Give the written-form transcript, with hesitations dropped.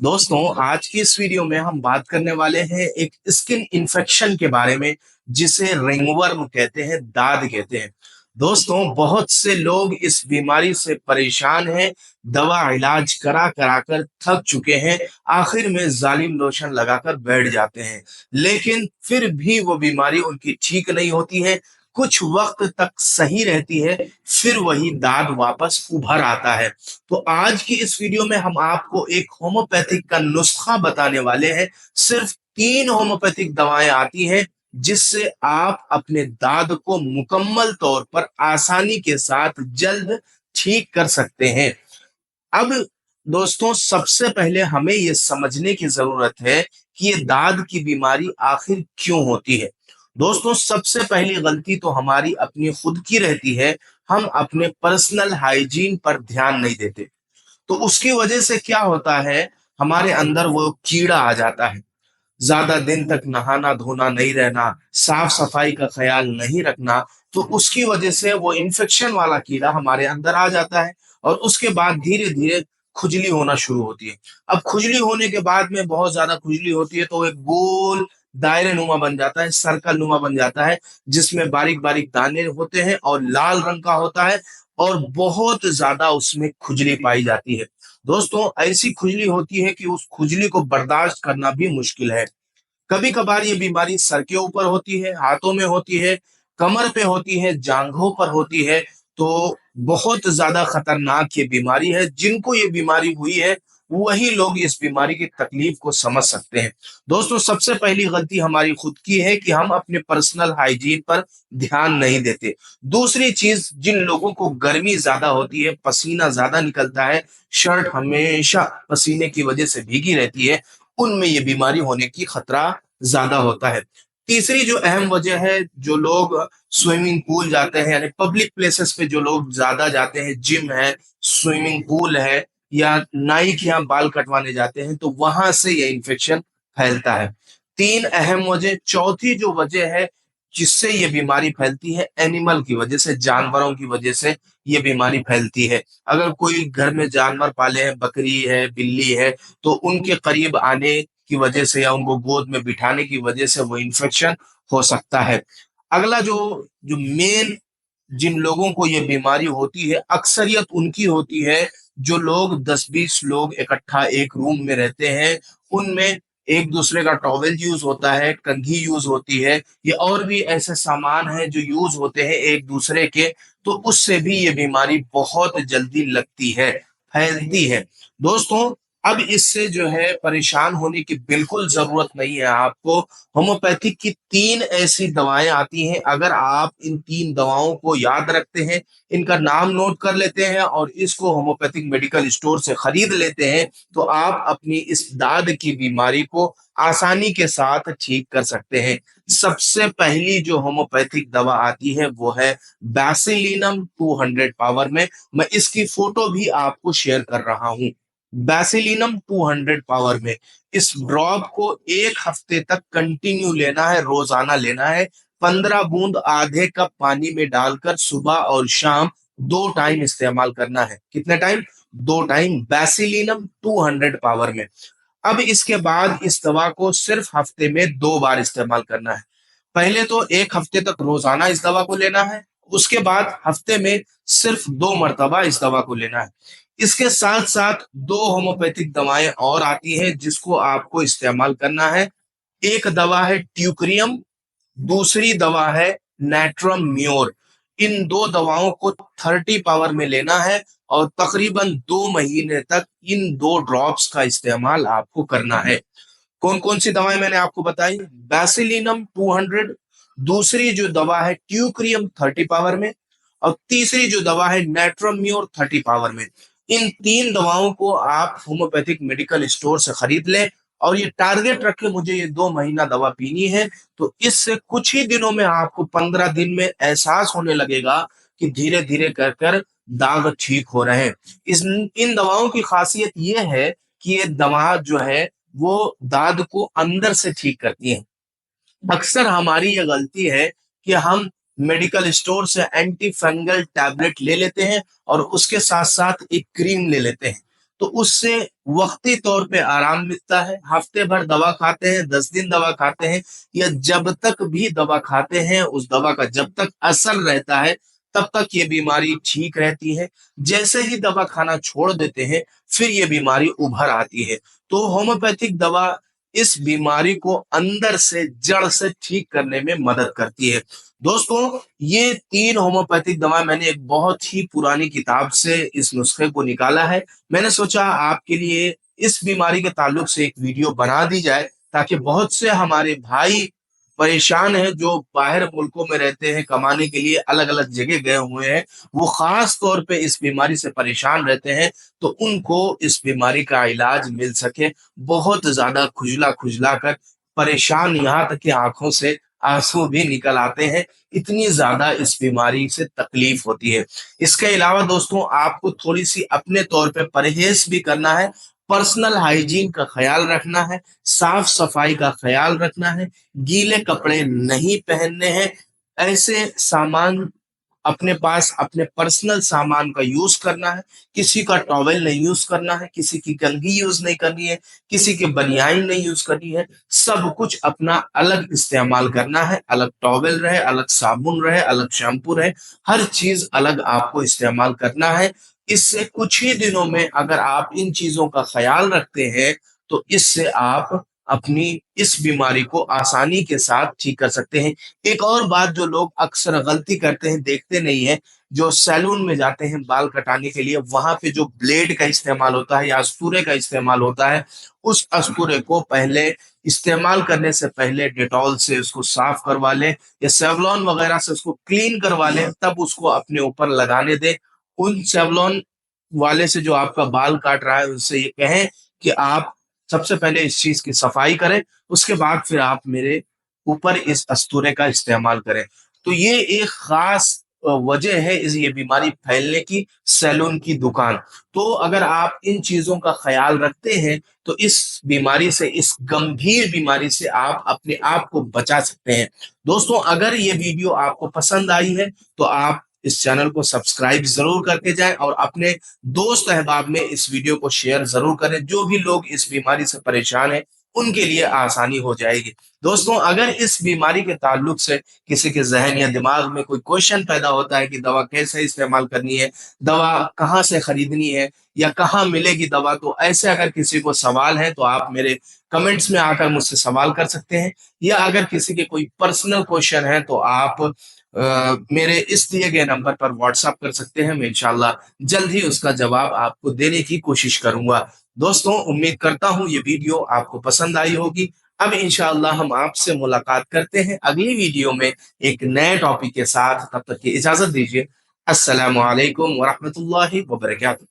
दोस्तों, आज की इस वीडियो में हम बात करने वाले हैं एक स्किन इन्फेक्शन के बारे में, जिसे रिंगवर्म कहते हैं, दाद कहते हैं। दोस्तों, बहुत से लोग इस बीमारी से परेशान हैं, दवा इलाज करा करा कर थक चुके हैं, आखिर में जालिम लोशन लगाकर बैठ जाते हैं, लेकिन फिर भी वो बीमारी उनकी ठीक नहीं होती है। कुछ वक्त तक सही रहती है, फिर वही दाद वापस उभर आता है। तो आज की इस वीडियो में हम आपको एक होम्योपैथिक का नुस्खा बताने वाले हैं। सिर्फ 3 होम्योपैथिक दवाएं आती हैं, जिससे आप अपने दाद को मुकम्मल तौर पर आसानी के साथ जल्द ठीक कर सकते हैं। अब दोस्तों, सबसे पहले हमें यह समझने की जरूरत है कि ये दाद की बीमारी आखिर क्यों होती है। दोस्तों, सबसे पहली गलती तो हमारी अपनी खुद की रहती है। हम अपने पर्सनल हाइजीन पर ध्यान नहीं देते। तो उसकी वजह से क्या होता है, हमारे अंदर वो कीड़ा आ जाता है। ज्यादा दिन तक नहाना धोना नहीं रहना, साफ सफाई का ख्याल नहीं रखना, तो उसकी वजह से वो इन्फेक्शन वाला कीड़ा हमारे अंदर आ जाता है। और उसके बाद धीरे धीरे खुजली होना शुरू होती है। अब खुजली होने के बाद में बहुत ज्यादा खुजली होती है, तो एक गोल दायरे नुमा बन जाता है, सर्कल नुमा बन जाता है, जिसमें बारीक बारीक दाने होते हैं और लाल रंग का होता है, और बहुत ज्यादा उसमें खुजली पाई जाती है। दोस्तों, ऐसी खुजली होती है कि उस खुजली को बर्दाश्त करना भी मुश्किल है। कभी कभार ये बीमारी सर के ऊपर होती है, हाथों में होती है, कमर पे होती है, जांघों पर होती है। तो बहुत ज्यादा खतरनाक ये बीमारी है। जिनको ये बीमारी हुई है, वही लोग इस बीमारी की तकलीफ को समझ सकते हैं। दोस्तों, सबसे पहली गलती हमारी खुद की है कि हम अपने पर्सनल हाइजीन पर ध्यान नहीं देते। दूसरी चीज, जिन लोगों को गर्मी ज्यादा होती है, पसीना ज्यादा निकलता है, शर्ट हमेशा पसीने की वजह से भीगी रहती है, उनमें ये बीमारी होने की खतरा ज्यादा होता है। तीसरी जो अहम वजह है, जो लोग स्विमिंग पूल जाते हैं, यानी पब्लिक प्लेसेस पे जो लोग ज्यादा जाते हैं, जिम है, स्विमिंग पूल है, या नाई के यहाँ बाल कटवाने जाते हैं, तो वहां से ये इन्फेक्शन फैलता है। तीन अहम वजह। चौथी जो वजह है जिससे ये बीमारी फैलती है, एनिमल की वजह से, जानवरों की वजह से ये बीमारी फैलती है। अगर कोई घर में जानवर पाले हैं, बकरी है, बिल्ली है, तो उनके करीब आने की वजह से या उनको गोद में बिठाने की वजह से वो इन्फेक्शन हो सकता है। अगला जो जो मेन, जिन लोगों को ये बीमारी होती है, अक्सरियत उनकी होती है जो लोग 10-20 लोग इकट्ठा एक रूम में रहते हैं। उनमें एक दूसरे का टॉवेल यूज होता है, कंघी यूज होती है, ये और भी ऐसे सामान हैं जो यूज होते हैं एक दूसरे के। तो उससे भी ये बीमारी बहुत जल्दी लगती है, फैलती है। दोस्तों, अब इससे जो है परेशान होने की बिल्कुल जरूरत नहीं है आपको। होम्योपैथिक की 3 ऐसी दवाएं आती हैं। अगर आप इन 3 दवाओं को याद रखते हैं, इनका नाम नोट कर लेते हैं और इसको होम्योपैथिक मेडिकल स्टोर से खरीद लेते हैं, तो आप अपनी इस दाद की बीमारी को आसानी के साथ ठीक कर सकते हैं। सबसे पहली जो होम्योपैथिक दवा आती है वो है बैसिलिनम 200 पावर में। मैं इसकी फोटो भी आपको शेयर कर रहा हूं। बैसिलिनम 200 पावर में इस ड्रॉप को 1 हफ्ते तक कंटिन्यू लेना है, रोजाना लेना है। 15 बूंद आधे कप पानी में डालकर सुबह और शाम 2 टाइम इस्तेमाल करना है। कितने टाइम? 2 टाइम, बैसिलिनम 200 पावर में। अब इसके बाद इस दवा को सिर्फ हफ्ते में 2 बार इस्तेमाल करना है। पहले तो 1 हफ्ते तक रोजाना इस दवा को लेना है, उसके बाद हफ्ते में सिर्फ 2 मरतबा इस दवा को लेना है। इसके साथ साथ 2 होम्योपैथिक दवाएं और आती हैं जिसको आपको इस्तेमाल करना है। एक दवा है ट्यूक्रियम, दूसरी दवा है नेट्रम म्योर। इन 2 दवाओं को 30 पावर में लेना है और तकरीबन 2 महीने तक इन 2 ड्रॉप्स का इस्तेमाल आपको करना है। कौन कौन सी दवाएं मैंने आपको बताई? बैसिलिनम 200, दूसरी जो दवा है ट्यूक्रियम 30 पावर में, और तीसरी जो दवा है नेट्रोम्योर 30 पावर में। इन 3 दवाओं को आप होम्योपैथिक मेडिकल स्टोर से खरीद लें और ये टारगेट रखें, मुझे ये 2 महीना दवा पीनी है। तो इससे कुछ ही दिनों में, आपको 15 दिन में एहसास होने लगेगा कि धीरे धीरे कर कर दाग ठीक हो रहे हैं। इन दवाओं की खासियत ये है कि ये दवा जो है वो दाद को अंदर से ठीक करती है। अक्सर हमारी ये गलती है कि हम मेडिकल स्टोर से एंटी फंगल टैबलेट ले लेते हैं और उसके साथ साथ एक क्रीम ले लेते हैं। तो उससे वक्ती तौर पे आराम मिलता है। हफ्ते भर दवा खाते हैं, 10 दिन दवा खाते हैं, या जब तक भी दवा खाते हैं उस दवा का जब तक असर रहता है तब तक ये बीमारी ठीक रहती है। जैसे ही दवा खाना छोड़ देते हैं फिर ये बीमारी उभर आती है। तो होम्योपैथिक दवा इस बीमारी को अंदर से जड़ से ठीक करने में मदद करती है। दोस्तों, ये 3 होम्योपैथिक दवा मैंने एक बहुत ही पुरानी किताब से इस नुस्खे को निकाला है। मैंने सोचा आपके लिए इस बीमारी के ताल्लुक से एक वीडियो बना दी जाए, ताकि बहुत से हमारे भाई परेशान हैं जो बाहर मुल्कों में रहते हैं, कमाने के लिए अलग-अलग जगह गए हुए हैं, वो खास तौर पे इस बीमारी से परेशान रहते हैं, तो उनको इस बीमारी का इलाज मिल सके। बहुत ज़्यादा खुजला-खुजला कर परेशान, यहाँ तक कि आँखों से आँसू भी निकल आते हैं, इतनी ज़्यादा इस बीमारी से तकलीफ होती है। इसके अलावा दोस्तों, आपको थोड़ी-सी अपने तौर पे परहेज़ भी करना है, पर्सनल हाइजीन का ख़्याल रखना है, साफ-सफाई का ख़्याल रखना है, गीले कपड़े नहीं पहनने हैं, ऐसे सामान अपने पास अपने पर्सनल सामान का यूज करना है। किसी का टॉवेल नहीं यूज करना है, किसी की कंघी यूज नहीं करनी है, किसी की बनियान नहीं यूज करनी है। सब कुछ अपना अलग इस्तेमाल करना है। अलग टॉवेल रहे, अलग साबुन रहे, अलग शैम्पू रहे, हर चीज अलग आपको इस्तेमाल करना है। इससे कुछ ही दिनों में अगर आप इन चीजों का ख्याल रखते हैं तो इससे आप अपनी इस बीमारी को आसानी के साथ ठीक कर सकते हैं। एक और बात जो लोग अक्सर गलती करते हैं, देखते नहीं है, जो सैलून में जाते हैं बाल कटाने के लिए, वहां पे जो ब्लेड का इस्तेमाल होता है या अस्तूरे का इस्तेमाल होता है, उस अस्तूरे को पहले इस्तेमाल करने से पहले डेटॉल से उसको साफ करवा लें या सेवलॉन वगैरह से उसको क्लीन करवा लें, तब उसको अपने ऊपर लगाने दें। उन सेवलॉन वाले से जो आपका बाल काट रहा है उनसे ये कहें कि आप सबसे पहले इस चीज की सफाई करें, उसके बाद फिर आप मेरे ऊपर इस अस्तूरे का इस्तेमाल करें। तो ये एक खास वजह है इस ये बीमारी फैलने की, सैलून की दुकान। तो अगर आप इन चीजों का ख्याल रखते हैं तो इस बीमारी से, इस गंभीर बीमारी से आप अपने आप को बचा सकते हैं। दोस्तों, अगर ये वीडियो आपको पसंद आई है तो आप इस चैनल को सब्सक्राइब जरूर करके जाएं और अपने दोस्त अहबाब में इस वीडियो को शेयर जरूर करें। जो भी लोग इस बीमारी से परेशान हैं उनके लिए आसानी हो जाएगी। दोस्तों, अगर इस बीमारी के ताल्लुक से किसी के जहन या दिमाग में कोई क्वेश्चन पैदा होता है कि दवा कैसे इस्तेमाल करनी है, दवा कहाँ से खरीदनी है या कहाँ मिलेगी दवा, तो ऐसे अगर किसी को सवाल है तो आप मेरे कमेंट्स में आकर मुझसे सवाल कर सकते हैं। या अगर किसी के कोई पर्सनल क्वेश्चन है तो आप मेरे इस दिए गए नंबर पर व्हाट्सएप कर सकते हैं। मैं इंशाल्लाह जल्द ही उसका जवाब आपको देने की कोशिश करूंगा। दोस्तों, उम्मीद करता हूं ये वीडियो आपको पसंद आई होगी। अब इंशाल्लाह हम आपसे मुलाकात करते हैं अगली वीडियो में एक नए टॉपिक के साथ। तब तक की इजाजत दीजिए। अस्सलामु अलैकुम व रहमतुल्लाहि व बरकातहू।